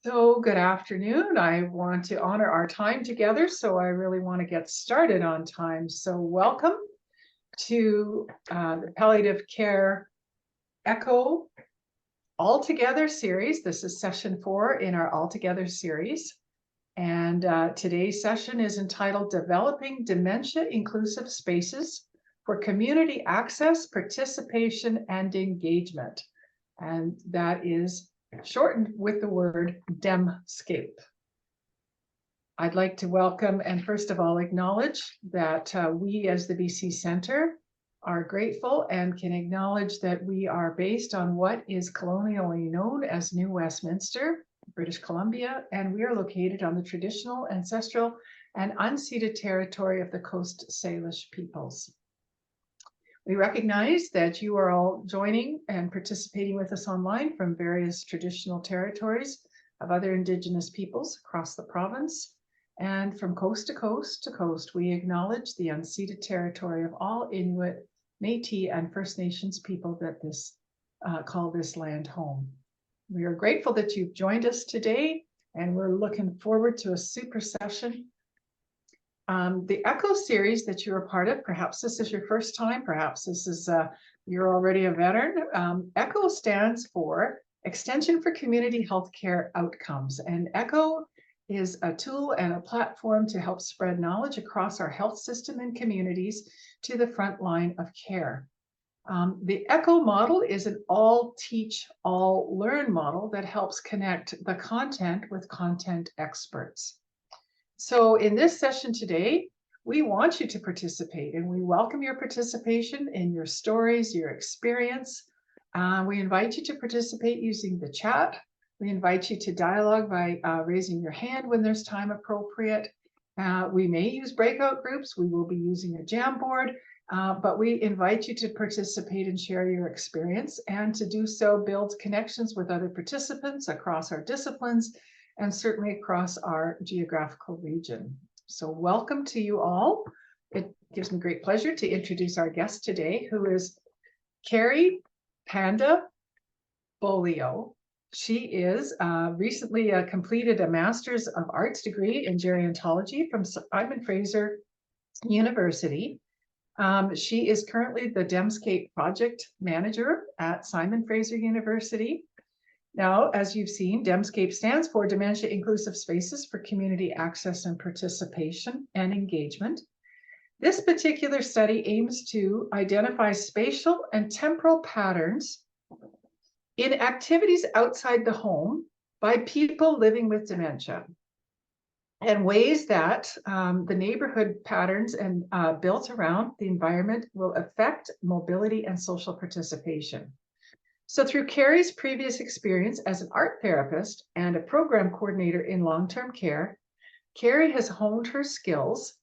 So good afternoon. I want to honor our time together, so I really want to get started on time. So welcome to the Palliative Care Echo All Together series. This is session 4 in our All Together series. And today's session is entitled Developing Dementia-Inclusive Spaces for Community Access, Participation, and Engagement. And that is shortened with the word DemSCAPE. I'd like to welcome and first of all acknowledge that we as the BC Centre are grateful and can acknowledge that we are based on what is colonially known as New Westminster, British Columbia, and we are located on the traditional, ancestral, and unceded territory of the Coast Salish peoples. We recognize that you are all joining and participating with us online from various traditional territories of other Indigenous peoples across the province. And from coast to coast to coast, we acknowledge the unceded territory of all Inuit, Métis, and First Nations people that call this land home. We are grateful that you've joined us today, and we're looking forward to a super session. The ECHO series that you're a part of, perhaps this is your first time, perhaps this is you're already a veteran. ECHO stands for Extension for Community Healthcare Outcomes, and ECHO is a tool and a platform to help spread knowledge across our health system and communities to the front line of care. The ECHO model is an all teach, all learn model that helps connect the content with content experts. So in this session today, we want you to participate, and we welcome your participation in your stories, your experience. We invite you to participate using the chat. We invite you to dialogue by raising your hand when there's time appropriate. We may use breakout groups. We will be using a Jamboard, but we invite you to participate and share your experience, and to do so builds connections with other participants across our disciplines and certainly across our geographical region. So welcome to you all. It gives me great pleasure to introduce our guest today, who is Cari Randa-Beaulieu. She is recently completed a Master's of Arts degree in gerontology from Simon Fraser University. She is currently the DemSCAPE project manager at Simon Fraser University. Now, as you've seen, DemSCAPE stands for Dementia-Inclusive Spaces for Community Access and Participation and Engagement. This particular study aims to identify spatial and temporal patterns in activities outside the home by people living with dementia, and ways that the neighborhood patterns and built around the environment will affect mobility and social participation. So through Cari's previous experience as an art therapist and a program coordinator in long-term care, Cari has honed her skills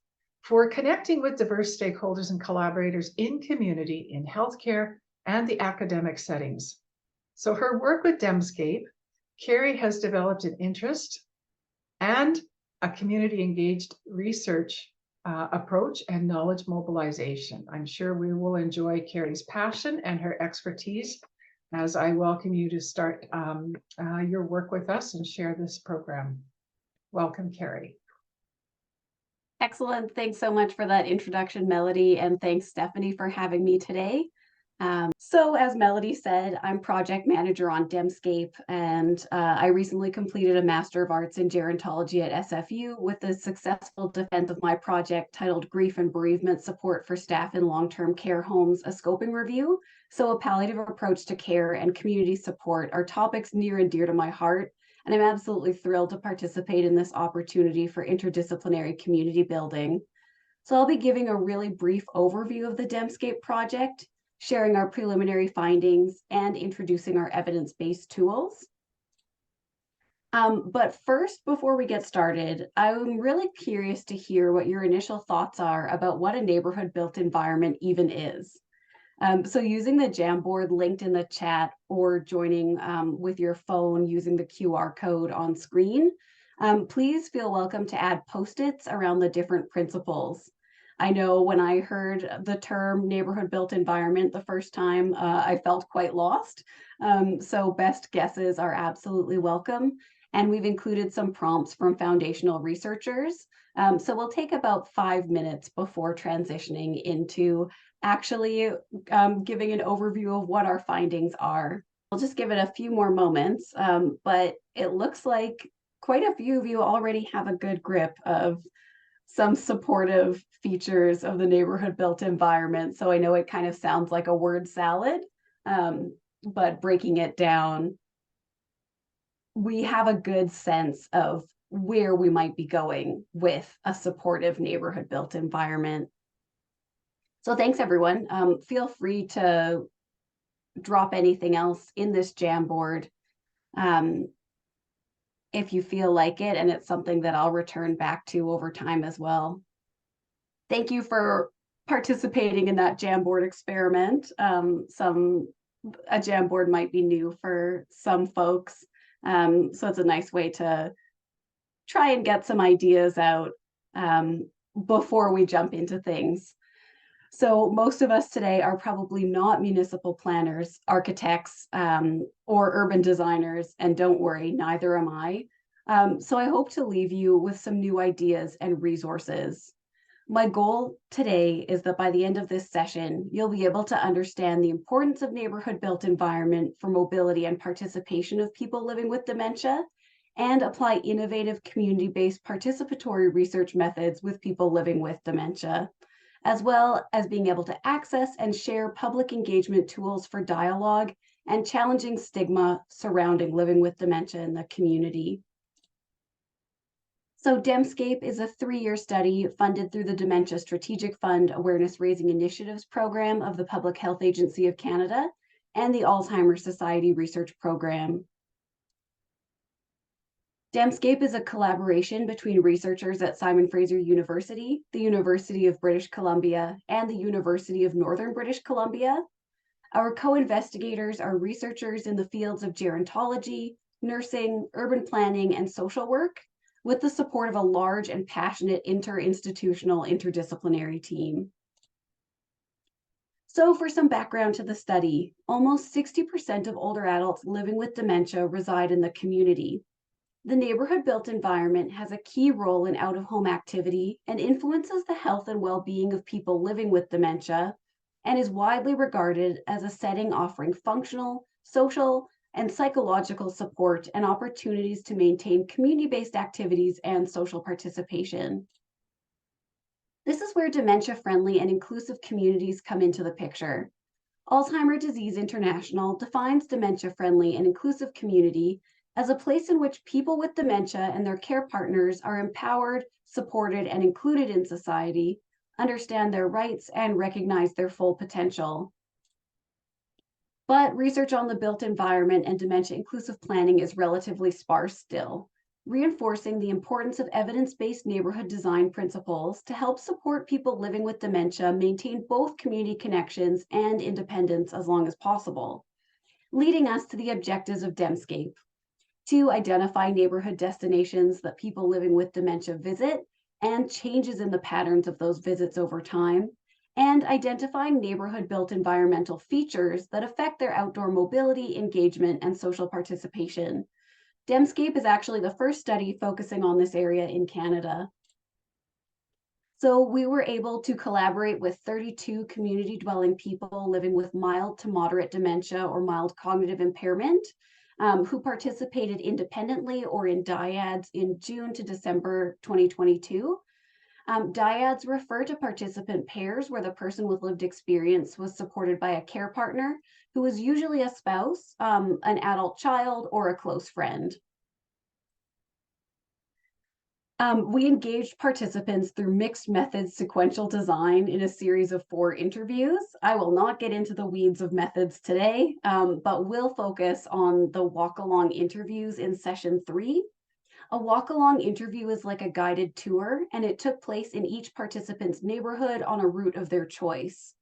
for connecting with diverse stakeholders and collaborators in community, in healthcare, and the academic settings. So her work with DemSCAPE, Cari has developed an interest and a community-engaged research approach and knowledge mobilization. I'm sure we will enjoy Cari's passion and her expertise as I welcome you to start your work with us and share this program. Welcome, Cari. Excellent. Thanks so much for that introduction, Melody, and thanks, Stephanie, for having me today. So as Melody said, I'm project manager on DemSCAPE, and I recently completed a Master of Arts in Gerontology at SFU with the successful defense of my project titled Grief and Bereavement Support for Staff in Long-Term Care Homes, a Scoping Review. So a palliative approach to care and community support are topics near and dear to my heart, and I'm absolutely thrilled to participate in this opportunity for interdisciplinary community building. So I'll be giving a really brief overview of the DemSCAPE project, sharing our preliminary findings, and introducing our evidence-based tools. But first, before we get started, I'm really curious to hear what your initial thoughts are about what a neighborhood-built environment even is. So using the Jamboard linked in the chat, or joining with your phone using the QR code on screen, please feel welcome to add post-its around the different principles. I know when I heard the term neighborhood built environment the first time, I felt quite lost. So best guesses are absolutely welcome. and we've included some prompts from foundational researchers. So we'll take about 5 minutes before transitioning into actually giving an overview of what our findings are. We'll just give it a few more moments, but it looks like quite a few of you already have a good grip of some supportive features of the neighborhood built environment. So I know it kind of sounds like a word salad, but breaking it down, we have a good sense of where we might be going with a supportive neighborhood built environment. So thanks everyone. Feel free to drop anything else in this Jamboard if you feel like it, and it's something that I'll return back to over time as well. Thank you for participating in that Jamboard experiment. A Jamboard might be new for some folks, so it's a nice way to try and get some ideas out before we jump into things. So most of us today are probably not municipal planners, architects, or urban designers, and don't worry, neither am I. So I hope to leave you with some new ideas and resources. My goal today is that by the end of this session, you'll be able to understand the importance of neighborhood built environment for mobility and participation of people living with dementia, and apply innovative community-based participatory research methods with people living with dementia, as well as being able to access and share public engagement tools for dialogue and challenging stigma surrounding living with dementia in the community. So DemSCAPE is a 3-year study funded through the Dementia Strategic Fund Awareness Raising Initiatives Program of the Public Health Agency of Canada and the Alzheimer's Society Research Program. DemSCAPE is a collaboration between researchers at Simon Fraser University, the University of British Columbia, and the University of Northern British Columbia. Our co-investigators are researchers in the fields of gerontology, nursing, urban planning, and social work, with the support of a large and passionate interinstitutional interdisciplinary team. So for some background to the study, almost 60% of older adults living with dementia reside in the community. The neighborhood built environment has a key role in out-of-home activity and influences the health and well-being of people living with dementia, and is widely regarded as a setting offering functional, social, and psychological support and opportunities to maintain community-based activities and social participation. This is where dementia-friendly and inclusive communities come into the picture. Alzheimer's Disease International defines dementia-friendly and inclusive community as a place in which people with dementia and their care partners are empowered, supported, and included in society, understand their rights, and recognize their full potential. But research on the built environment and dementia-inclusive planning is relatively sparse still, reinforcing the importance of evidence-based neighborhood design principles to help support people living with dementia maintain both community connections and independence as long as possible, leading us to the objectives of DemSCAPE: to identify neighborhood destinations that people living with dementia visit and changes in the patterns of those visits over time, and identifying neighborhood-built environmental features that affect their outdoor mobility, engagement, and social participation. DemSCAPE is actually the first study focusing on this area in Canada. So we were able to collaborate with 32 community-dwelling people living with mild to moderate dementia or mild cognitive impairment, who participated independently or in dyads in June to December 2022. Dyads refer to participant pairs where the person with lived experience was supported by a care partner who was usually a spouse, an adult child, or a close friend. We engaged participants through mixed methods sequential design in a series of 4 interviews. I will not get into the weeds of methods today, but will focus on the walk-along interviews in session 3. A walk-along interview is like a guided tour, and it took place in each participant's neighborhood on a route of their choice.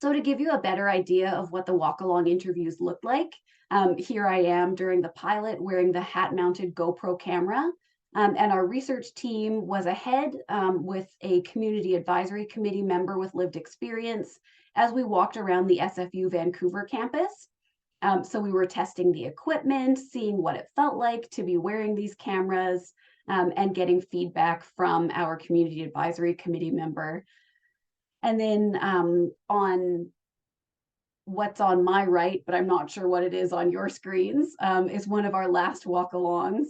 So to give you a better idea of what the walk-along interviews looked like, here I am during the pilot wearing the hat-mounted GoPro camera, and our research team was ahead with a community advisory committee member with lived experience as we walked around the SFU Vancouver campus. So we were testing the equipment, seeing what it felt like to be wearing these cameras, and getting feedback from our community advisory committee member. And then on what's on my right, but I'm not sure what it is on your screens, is one of our last walk-alongs,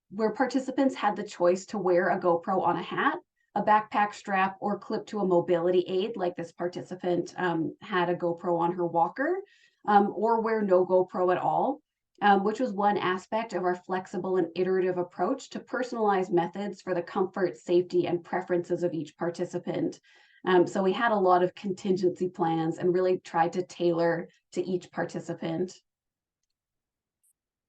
where participants had the choice to wear a GoPro on a hat, a backpack strap, or clip to a mobility aid, like this participant had a GoPro on her walker, or wear no GoPro at all, which was one aspect of our flexible and iterative approach to personalized methods for the comfort, safety, and preferences of each participant. So we had a lot of contingency plans and really tried to tailor to each participant.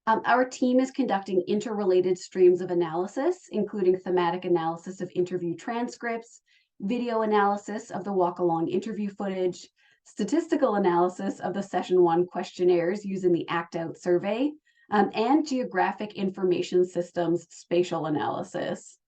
Our team is conducting interrelated streams of analysis, including thematic analysis of interview transcripts, video analysis of the walk-along interview footage, statistical analysis of the session 1 questionnaires using the ACT-OUT survey, and geographic information systems spatial analysis.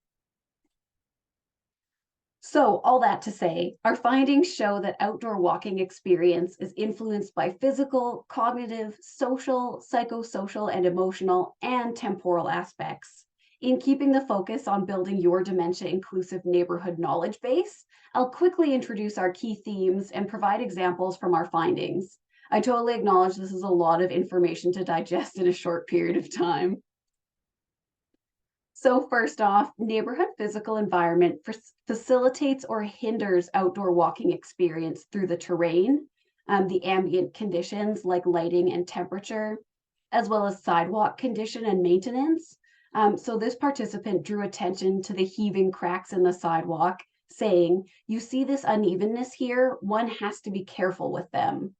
So all that to say, our findings show that outdoor walking experience is influenced by physical, cognitive, social, psychosocial, and emotional, and temporal aspects. In keeping the focus on building your dementia-inclusive neighborhood knowledge base, I'll quickly introduce our key themes and provide examples from our findings. I totally acknowledge this is a lot of information to digest in a short period of time. So first off, neighborhood physical environment facilitates or hinders outdoor walking experience through the terrain, the ambient conditions like lighting and temperature, as well as sidewalk condition and maintenance. So this participant drew attention to the heaving cracks in the sidewalk, saying, "You see this unevenness here? One has to be careful with them."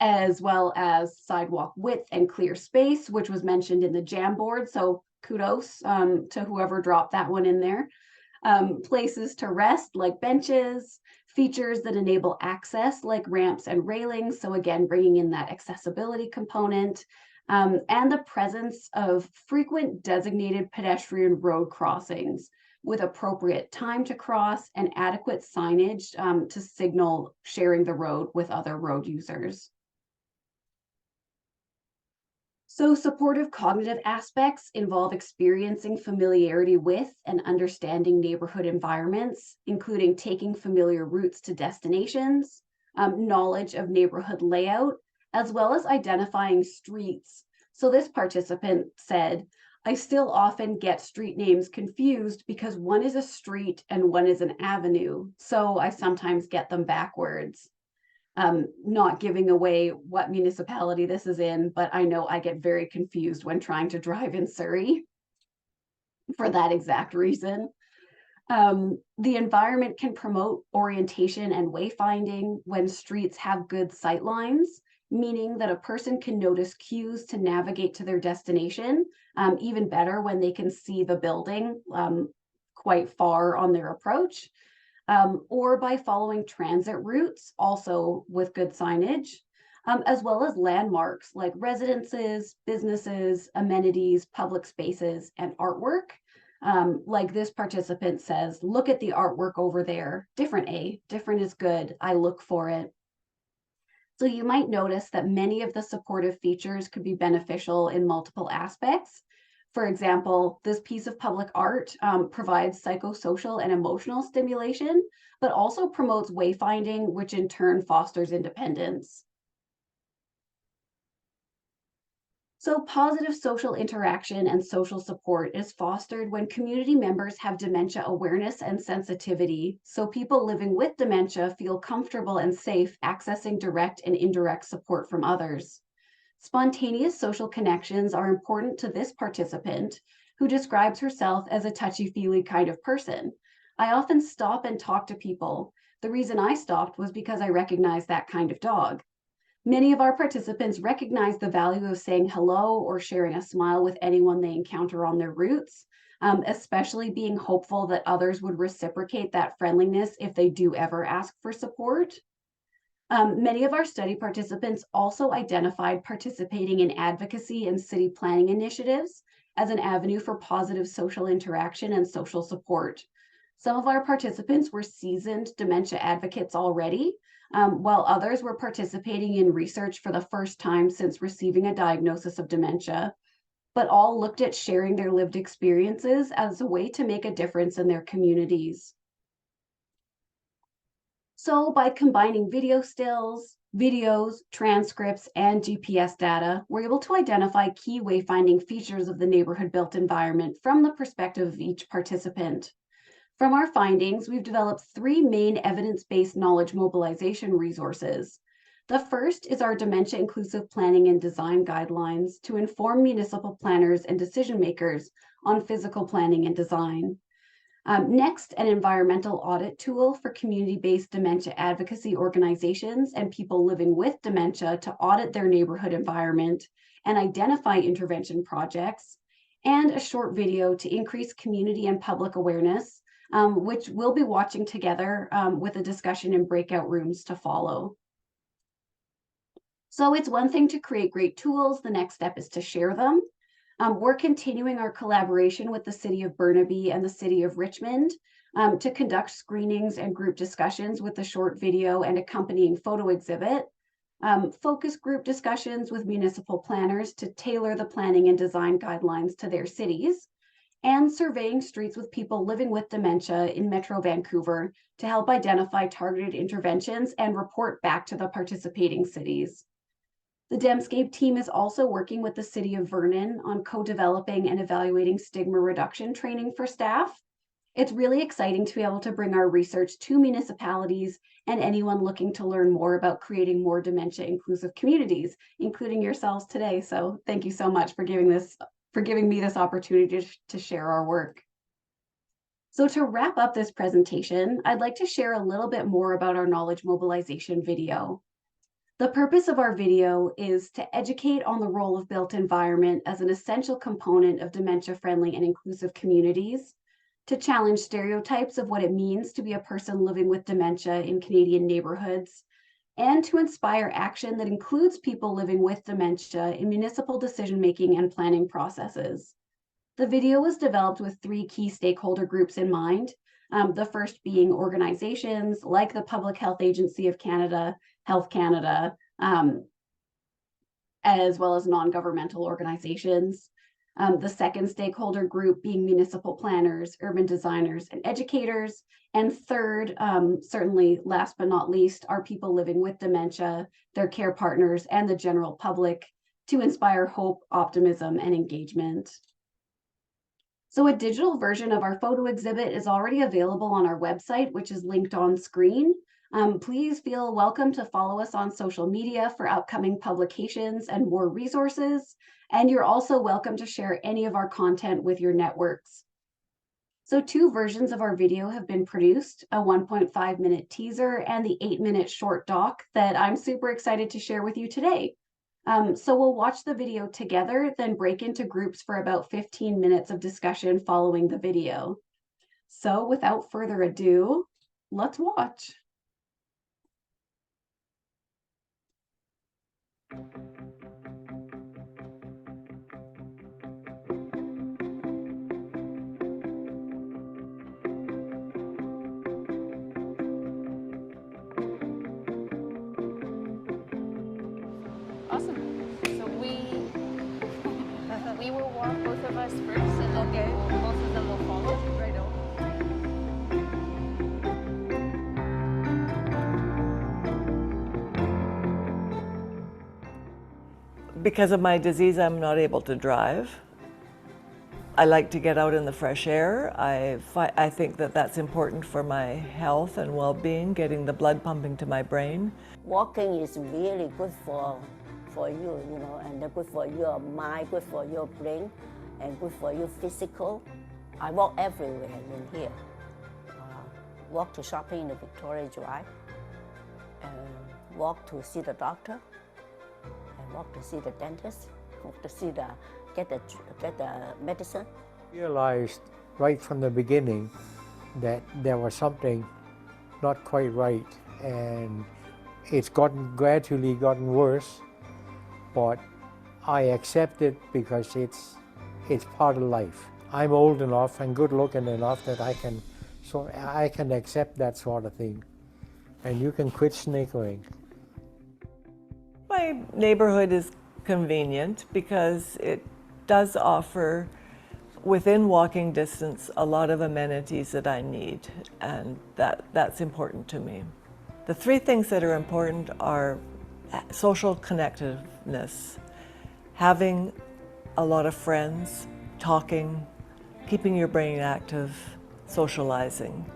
As well as sidewalk width and clear space, which was mentioned in the Jamboard. So kudos to whoever dropped that one in there. Places to rest like benches, features that enable access like ramps and railings. So again, bringing in that accessibility component, and the presence of frequent designated pedestrian road crossings with appropriate time to cross and adequate signage to signal sharing the road with other road users. So supportive cognitive aspects involve experiencing familiarity with and understanding neighborhood environments, including taking familiar routes to destinations, knowledge of neighborhood layout, as well as identifying streets. So this participant said, "I still often get street names confused because one is a street and one is an avenue, so I sometimes get them backwards." Not giving away what municipality this is in, but I know I get very confused when trying to drive in Surrey for that exact reason. The environment can promote orientation and wayfinding when streets have good sight lines, meaning that a person can notice cues to navigate to their destination, even better when they can see the building quite far on their approach. Or by following transit routes, also with good signage, as well as landmarks like residences, businesses, amenities, public spaces, and artwork. Like this participant says, "Look at the artwork over there. Different is good. I look for it." So you might notice that many of the supportive features could be beneficial in multiple aspects. For example, this piece of public art provides psychosocial and emotional stimulation, but also promotes wayfinding, which in turn fosters independence. So positive social interaction and social support is fostered when community members have dementia awareness and sensitivity, so people living with dementia feel comfortable and safe accessing direct and indirect support from others. Spontaneous social connections are important to this participant, who describes herself as a touchy-feely kind of person. "I often stop and talk to people. The reason I stopped was because I recognized that kind of dog." Many of our participants recognize the value of saying hello or sharing a smile with anyone they encounter on their routes, especially being hopeful that others would reciprocate that friendliness if they do ever ask for support. Many of our study participants also identified participating in advocacy and city planning initiatives as an avenue for positive social interaction and social support. Some of our participants were seasoned dementia advocates already, while others were participating in research for the first time since receiving a diagnosis of dementia, but all looked at sharing their lived experiences as a way to make a difference in their communities. So by combining video stills, videos, transcripts, and GPS data, we're able to identify key wayfinding features of the neighborhood built environment from the perspective of each participant. From our findings, we've developed 3 main evidence-based knowledge mobilization resources. The first is our Dementia-Inclusive Planning and Design Guidelines to inform municipal planners and decision makers on physical planning and design. Next, an environmental audit tool for community-based dementia advocacy organizations and people living with dementia to audit their neighborhood environment and identify intervention projects, and a short video to increase community and public awareness, which we'll be watching together with a discussion in breakout rooms to follow. So it's one thing to create great tools, the next step is to share them. We're continuing our collaboration with the City of Burnaby and the City of Richmond to conduct screenings and group discussions with the short video and accompanying photo exhibit, focus group discussions with municipal planners to tailor the planning and design guidelines to their cities, and surveying streets with people living with dementia in Metro Vancouver to help identify targeted interventions and report back to the participating cities. The DemSCAPE team is also working with the City of Vernon on co-developing and evaluating stigma reduction training for staff. It's really exciting to be able to bring our research to municipalities and anyone looking to learn more about creating more dementia-inclusive communities, including yourselves today. So thank you so much for giving me this opportunity to share our work. So to wrap up this presentation, I'd like to share a little bit more about our knowledge mobilization video. The purpose of our video is to educate on the role of built environment as an essential component of dementia-friendly and inclusive communities, to challenge stereotypes of what it means to be a person living with dementia in Canadian neighborhoods, and to inspire action that includes people living with dementia in municipal decision-making and planning processes. The video was developed with 3 key stakeholder groups in mind, the first being organizations like the Public Health Agency of Canada, Health Canada, as well as non-governmental organizations. The second stakeholder group being municipal planners, urban designers, and educators. And third, certainly last but not least, are people living with dementia, their care partners, and the general public to inspire hope, optimism, and engagement. So a digital version of our photo exhibit is already available on our website, which is linked on screen. Please feel welcome to follow us on social media for upcoming publications and more resources. And you're also welcome to share any of our content with your networks. So 2 versions of our video have been produced, a 1.5-minute teaser and the 8-minute short doc that I'm super excited to share with you today. So we'll watch the video together, then break into groups for about 15 minutes of discussion following the video. So without further ado, let's watch. Awesome. So we will walk both of us first, and then both of them will follow. Right on. Because of my disease, I'm not able to drive. I like to get out in the fresh air. I think that that's important for my health and well-being, getting the blood pumping to my brain. Walking is really good for you, you know, and good for your mind, good for your brain, and good for your physical. I walk everywhere in here. Walk to shopping in the Victoria Drive, walk to see the doctor, and walk to see the dentist, walk to see get the medicine. I realized right from the beginning that there was something not quite right, and it's gradually gotten worse, but I accept it because it's part of life. I'm old enough and good looking enough that I can accept that sort of thing. And you can quit snickering. My neighborhood is convenient because it does offer, within walking distance, a lot of amenities that I need, and that's important to me. The three things that are important are social connectiveness, having a lot of friends, talking, keeping your brain active, socializing.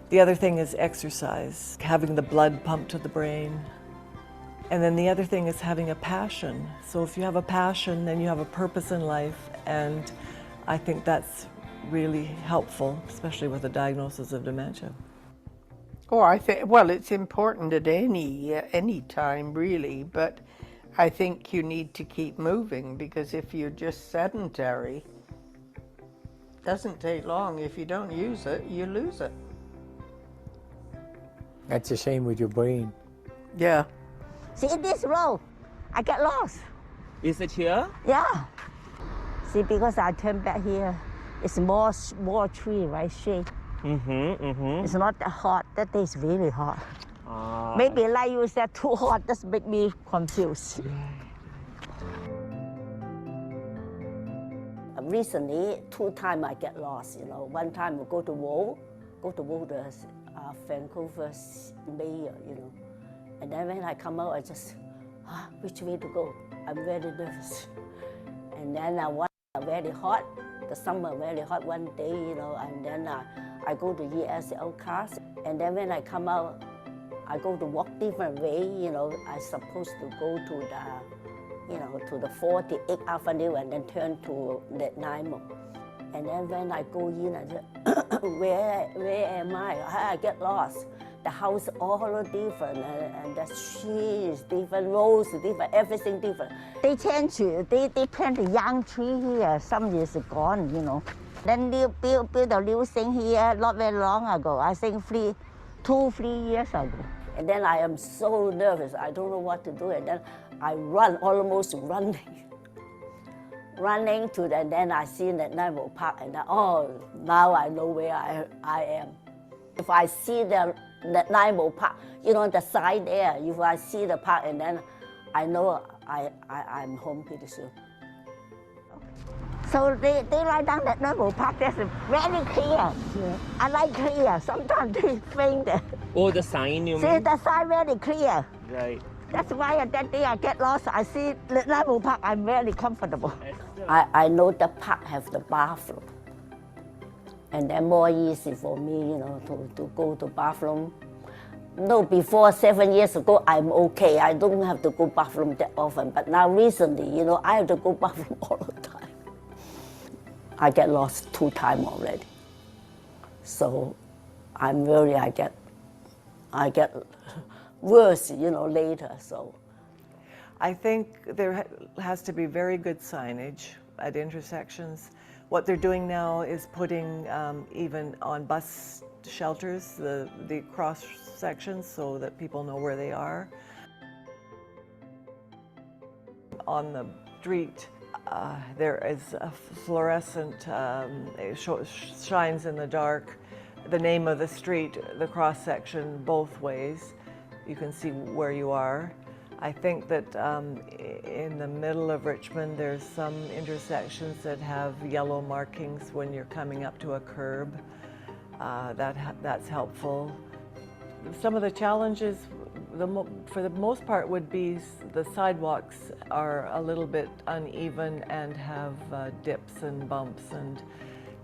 The other thing is exercise, having the blood pumped to the brain. And then the other thing is having a passion. So if you have a passion, then you have a purpose in life, and I think that's really helpful, especially with a diagnosis of dementia. Oh, I think, well, it's important at any time, really, but I think you need to keep moving, because if you're just sedentary, it doesn't take long. If you don't use it, you lose it. That's the same with your brain. Yeah. See this road, I get lost. Is it here? Yeah. See, because I turn back here, it's more small tree, right? Shade. It's not that hot. That day is really hot. Maybe like you said, too hot. That's make me confused. Recently, 2 times I get lost. You know, one time I go to the Vancouver mayor. You know, and then when I come out, I just which way to go? I'm very nervous. And then one very hot, the summer very hot one day. You know, and then I go to ESL class, and then when I come out, I go to walk different way. You know, I supposed to go to the, you know, to the 48th Avenue and then turn to the Nemo. And then when I go in, I say, where am I? I get lost. The house all different, and the tree is different, roads different, everything different. They change it. They plant a young tree here. Some years gone, you know. Then they build a new thing here not very long ago. I think 3 years ago. And then I am so nervous. I don't know what to do. And then I run, almost running to the, and then I see the Nemo Park, and now I know where I am. If I see the Nemo Park, you know, the side there, if I see the park, and then I know I'm home pretty soon. So they write down that Nemo Park, that's very clear. Yeah. I like clear. Sometimes they faint. Oh, the sign you See, mean? the sign very clear. Right. That's why that day I get lost. I see the Nemo Park, I'm very comfortable. I know the park have the bathroom. And then more easy for me, you know, to go to bathroom. No, before 7 years ago, I'm okay. I don't have to go bathroom that often. But now recently, you know, I have to go bathroom all the time. I get lost 2 times already. So I'm worried I get worse, you know, later, so. I think there has to be very good signage at intersections. What they're doing now is putting even on bus shelters, the cross sections, so that people know where they are. On the street, there is a fluorescent, it shines in the dark, the name of the street, the cross section both ways. You can see where you are. I think that in the middle of Richmond, there's some intersections that have yellow markings when you're coming up to a curb. That's helpful. Some of the challenges, for the most part, would be the sidewalks are a little bit uneven and have dips and bumps and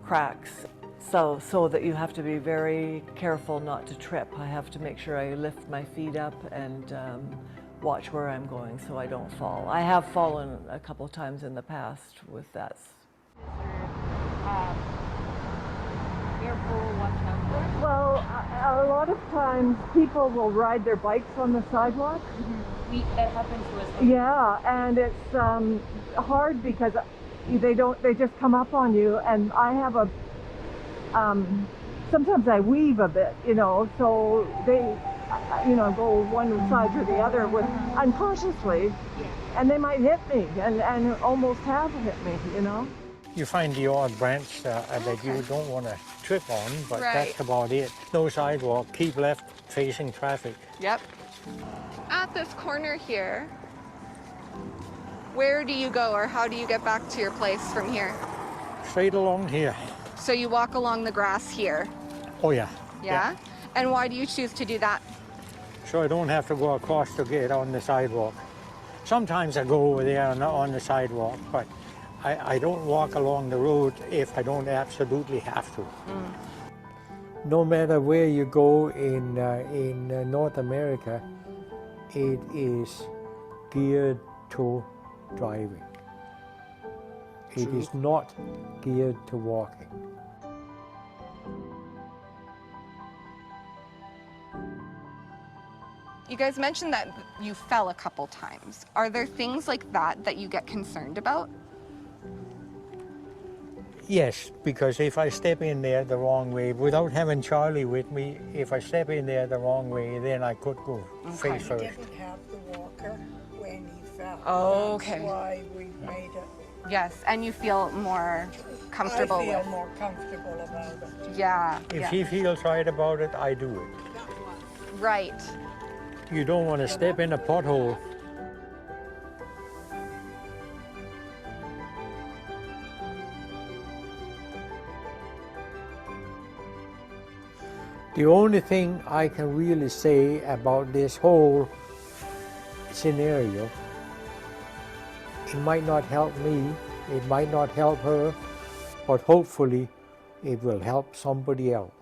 cracks. So that you have to be very careful not to trip. I have to make sure I lift my feet up and watch where I'm going so I don't fall. I have fallen a couple times in the past with that. Careful, watch out for. Well, a lot of times people will ride their bikes on the sidewalk. That happens to us. Yeah, and it's hard because they just come up on you, and I have a, sometimes I weave a bit, you know, so they, you know, go one side or the other with unconsciously, and they might hit me, and almost have hit me, you know. You find the odd branch that you don't want to trip on, but that's about it. No sidewalk, keep left, facing traffic. Yep. At this corner here, where do you go or how do you get back to your place from here? Straight along here. So you walk along the grass here? Oh yeah. Yeah? And why do you choose to do that? So I don't have to go across to get on the sidewalk. Sometimes I go over there on the sidewalk, but I don't walk along the road if I don't absolutely have to. No matter where you go in North America, it is geared to driving. It is not geared to walking. You guys mentioned that you fell a couple times. Are there things like that that you get concerned about? Yes, because if I step in there the wrong way, without having Charlie with me, if I step in there the wrong way, then I could go face first. He didn't have the walker when he fell. Oh, That's okay. why we made it. Yes, and you feel more comfortable I feel with. more comfortable about it. Yeah. If he feels right about it, I do it. Right. You don't want to step in a pothole. The only thing I can really say about this whole scenario, it might not help me, it might not help her, but hopefully it will help somebody else.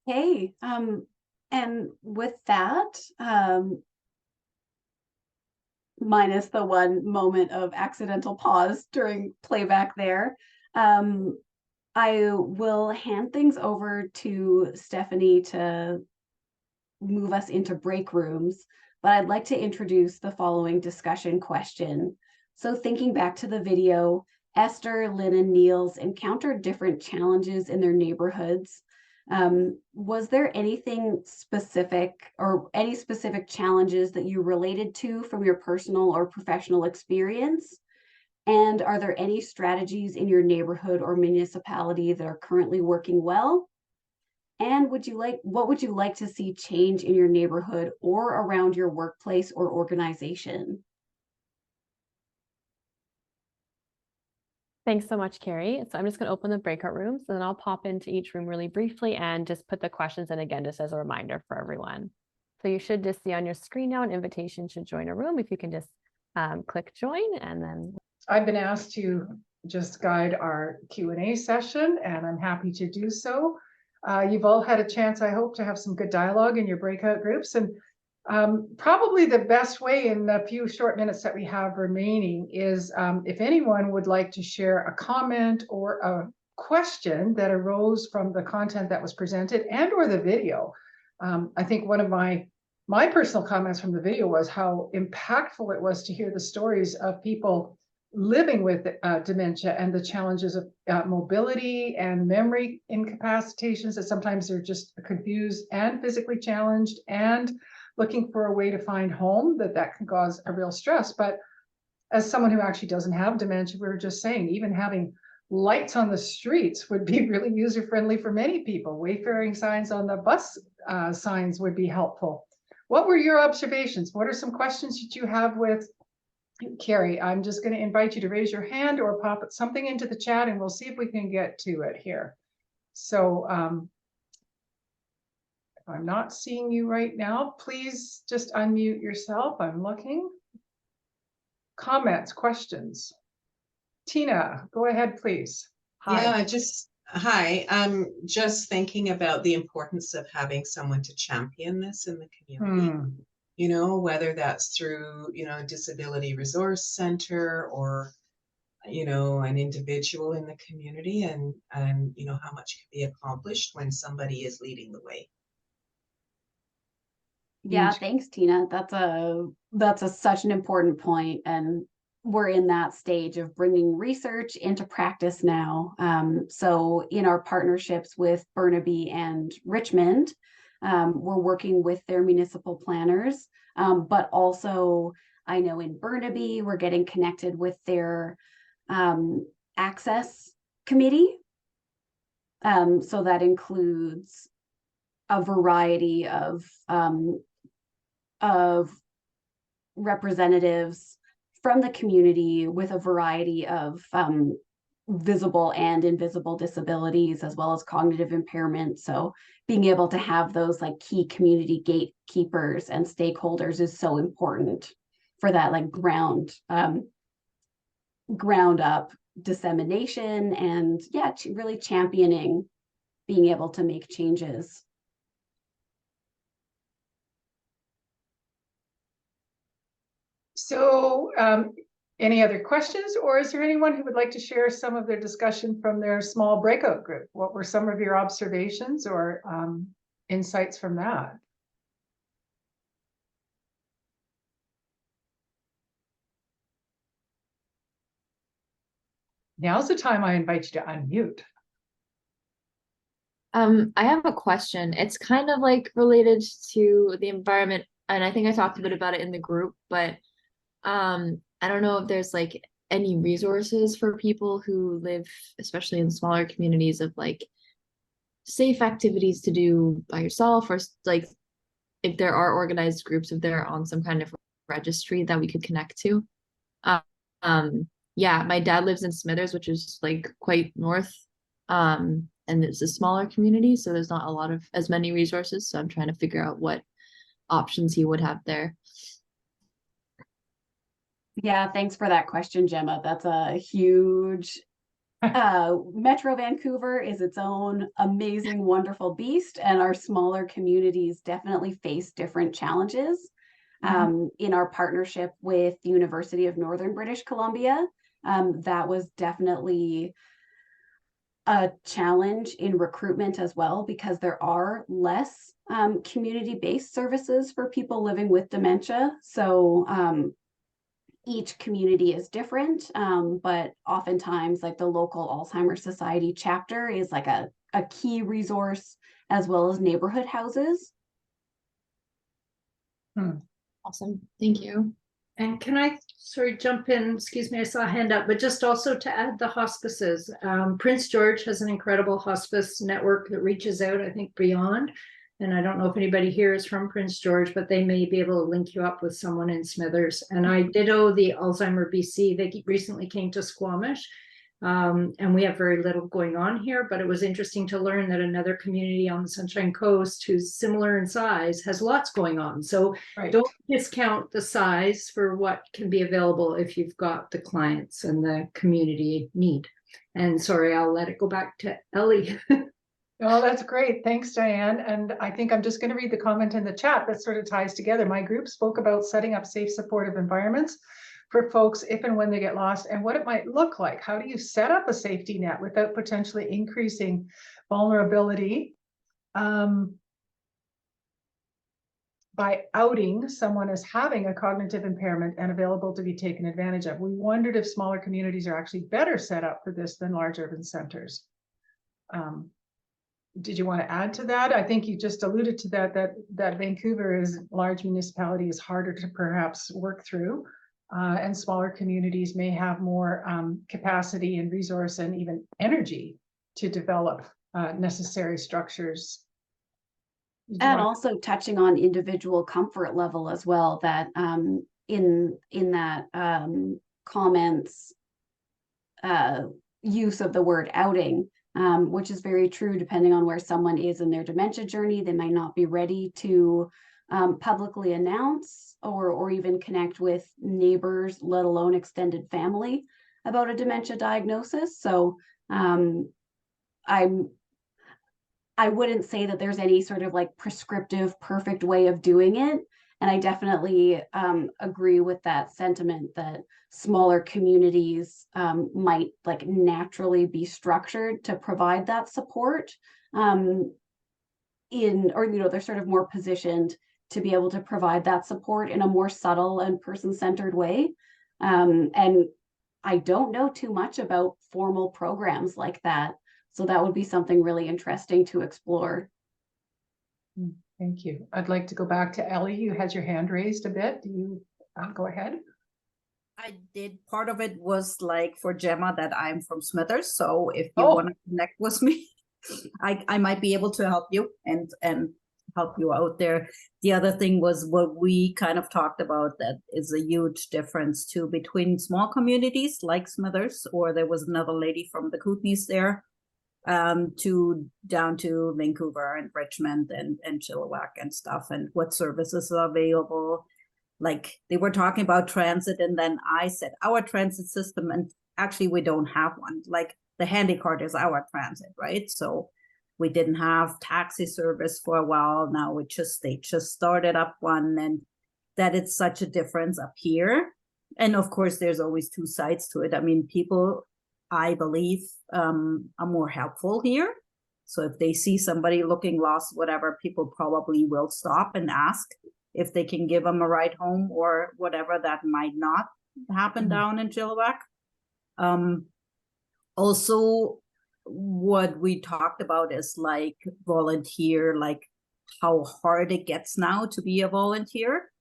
Okay, and with that, minus the one moment of accidental pause during playback there, I will hand things over to Stephanie to move us into break rooms, but I'd like to introduce the following discussion question. So thinking back to the video, Esther, Lynn, and Niels encountered different challenges in their neighborhoods. Was there anything specific or any specific challenges that you related to from your personal or professional experience? And are there any strategies in your neighborhood or municipality that are currently working well? And what would you like to see change in your neighborhood or around your workplace or organization? Thanks so much, Cari. So I'm just going to open the breakout rooms and then I'll pop into each room really briefly and just put the questions in again, just as a reminder for everyone. So you should just see on your screen now an invitation to join a room. If you can just click join and then. I've been asked to just guide our Q&A session and I'm happy to do so. You've all had a chance, I hope, to have some good dialogue in your breakout groups. And probably the best way in the few short minutes that we have remaining is if anyone would like to share a comment or a question that arose from the content that was presented and or the video. I think one of my personal comments from the video was how impactful it was to hear the stories of people living with dementia and the challenges of mobility and memory incapacitations, that sometimes they're just confused and physically challenged and looking for a way to find home, that can cause a real stress. But as someone who actually doesn't have dementia, we were just saying, even having lights on the streets would be really user-friendly for many people. Wayfaring signs on the bus signs would be helpful. What were your observations? What are some questions that you have with Cari? I'm just going to invite you to raise your hand or pop something into the chat and we'll see if we can get to it here. So if I'm not seeing you right now, please just unmute yourself. I'm looking. Comments, questions. Tina, go ahead, please. Hi. Yeah, hi. I'm just thinking about the importance of having someone to champion this in the community. You know, whether that's through, a disability resource center or, an individual in the community and how much can be accomplished when somebody is leading the way. Yeah, thanks, Tina. That's such an important point. And we're in that stage of bringing research into practice now. So in our partnerships with Burnaby and Richmond, we're working with their municipal planners, but also I know in Burnaby, we're getting connected with their access committee. So that includes a variety of representatives from the community with a variety of visible and invisible disabilities, as well as cognitive impairment. So being able to have those like key community gatekeepers and stakeholders is so important for that like ground up dissemination and really championing being able to make changes. So any other questions, or is there anyone who would like to share some of their discussion from their small breakout group? What were some of your observations or insights from that? Now's the time I invite you to unmute. I have a question. It's kind of like related to the environment, and I think I talked a bit about it in the group, but I don't know if there's like any resources for people who live, especially in smaller communities, of like safe activities to do by yourself, or like if there are organized groups, if they're on some kind of registry that we could connect to. Yeah, my dad lives in Smithers, which is like quite north, and it's a smaller community, so there's not a lot of as many resources. So I'm trying to figure out what options he would have there. Yeah, thanks for that question, Gemma. That's a huge Metro Vancouver is its own amazing, wonderful beast, and our smaller communities definitely face different challenges. In our partnership with the University of Northern British Columbia, that was definitely a challenge in recruitment as well, because there are less community-based services for people living with dementia. So each community is different, but oftentimes like the local Alzheimer's Society chapter is like a key resource, as well as neighborhood houses. Awesome, thank you. And can I jump in? Excuse me, I saw a hand up, but just also to add the hospices. Prince George has an incredible hospice network that reaches out, I think, beyond. And I don't know if anybody here is from Prince George, but they may be able to link you up with someone in Smithers. And I did owe the Alzheimer BC. They recently came to Squamish, and we have very little going on here, but it was interesting to learn that another community on the Sunshine Coast who's similar in size has lots going on. So don't discount the size for what can be available if you've got the clients and the community need. And sorry, I'll let it go back to Ellie. Oh, that's great. Thanks, Diane. And I think I'm just going to read the comment in the chat that sort of ties together. My group spoke about setting up safe, supportive environments for folks if and when they get lost, and what it might look like. How do you set up a safety net without potentially increasing vulnerability by outing someone as having a cognitive impairment and available to be taken advantage of? We wondered if smaller communities are actually better set up for this than large urban centers. Did you want to add to that? I think you just alluded to that Vancouver is large municipality is harder to perhaps work through, and smaller communities may have more capacity and resource and even energy to develop necessary structures. And also touching on individual comfort level as well, that in that comments use of the word outing, which is very true. Depending on where someone is in their dementia journey, they might not be ready to publicly announce or even connect with neighbors, let alone extended family, about a dementia diagnosis. So I wouldn't say that there's any sort of like prescriptive, perfect way of doing it. And I definitely agree with that sentiment that smaller communities might like naturally be structured to provide that support they're sort of more positioned to be able to provide that support in a more subtle and person-centered way. And I don't know too much about formal programs like that. So that would be something really interesting to explore. Thank you. I'd like to go back to Ellie. You had your hand raised a bit. Do you go ahead? I did. Part of it was like for Gemma that I'm from Smithers. So if you want to connect with me, I might be able to help you and help you out there. The other thing was what we kind of talked about, that is a huge difference too between small communities like Smithers, or there was another lady from the Kootenays there, to down to Vancouver and Richmond and Chilliwack and stuff, and what services are available. Like they were talking about transit, and then I said our transit system, and actually we don't have one. Like the handy card is our transit, right? So we didn't have taxi service for a while. Now they just started up one, and that it's such a difference up here. And of course, there's always two sides to it. I mean, people, I believe, are more helpful here. So if they see somebody looking lost, whatever, people probably will stop and ask if they can give them a ride home or whatever. That might not happen down in Chilliwack. Also, what we talked about is like volunteer, like how hard it gets now to be a volunteer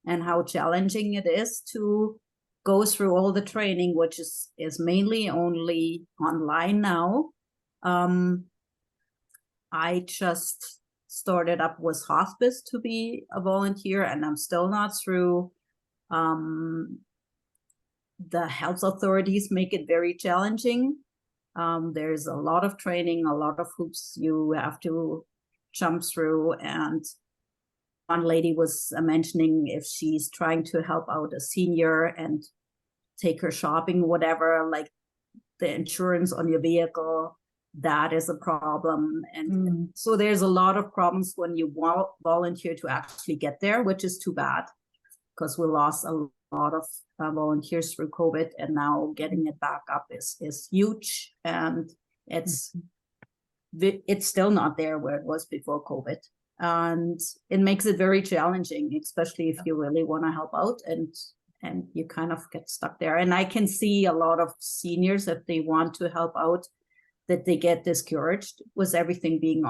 and how challenging it is to go through all the training, which is mainly only online now. I just started up with hospice to be a volunteer, and I'm still not through. The health authorities make it very challenging. There's a lot of training, a lot of hoops you have to jump through. And one lady was mentioning if she's trying to help out a senior and take her shopping, whatever, like the insurance on your vehicle, that is a problem. And so there's a lot of problems when you volunteer to actually get there, which is too bad, because we lost a lot of volunteers through COVID, and now getting it back up is huge. And it's still not there where it was before COVID. And it makes it very challenging, especially if you really want to help out, and you kind of get stuck there. And I can see a lot of seniors, if they want to help out, that they get discouraged with everything being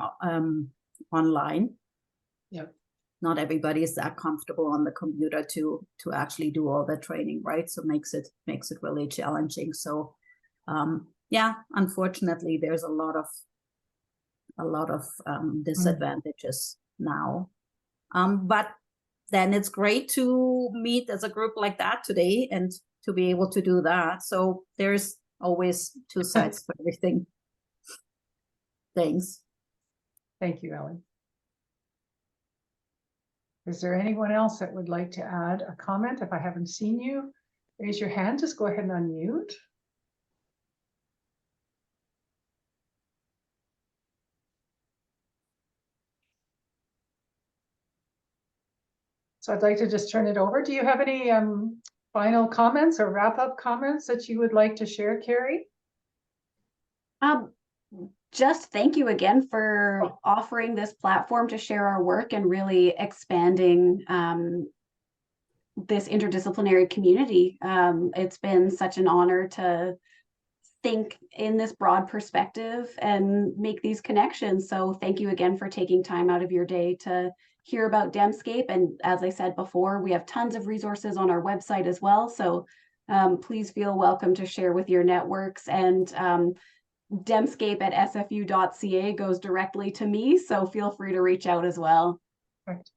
online. Yep. Not everybody is that comfortable on the computer to actually do all the training, right? So makes it really challenging. So yeah, unfortunately, there's a lot of disadvantages now. But then it's great to meet as a group like that today and to be able to do that. So there's always two sides to everything. Thanks. Thank you, Ellen. Is there anyone else that would like to add a comment? If I haven't seen you, raise your hand. Just go ahead and unmute. So I'd like to just turn it over. Do you have any final comments or wrap-up comments that you would like to share, Cari? Just thank you again for offering this platform to share our work and really expanding this interdisciplinary community. It's been such an honor to think in this broad perspective and make these connections. So thank you again for taking time out of your day to hear about DemSCAPE. And as I said before, we have tons of resources on our website as well. So please feel welcome to share with your networks. And DemSCAPE@sfu.ca goes directly to me, so feel free to reach out as well. Right.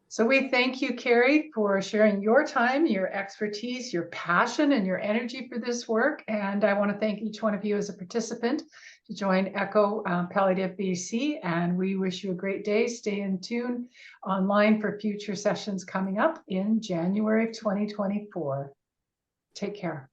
So we thank you, Cari, for sharing your time, your expertise, your passion, and your energy for this work. And I want to thank each one of you as a participant to join ECHO Palliative BC. And we wish you a great day. Stay in tune online for future sessions coming up in January of 2024. Take care.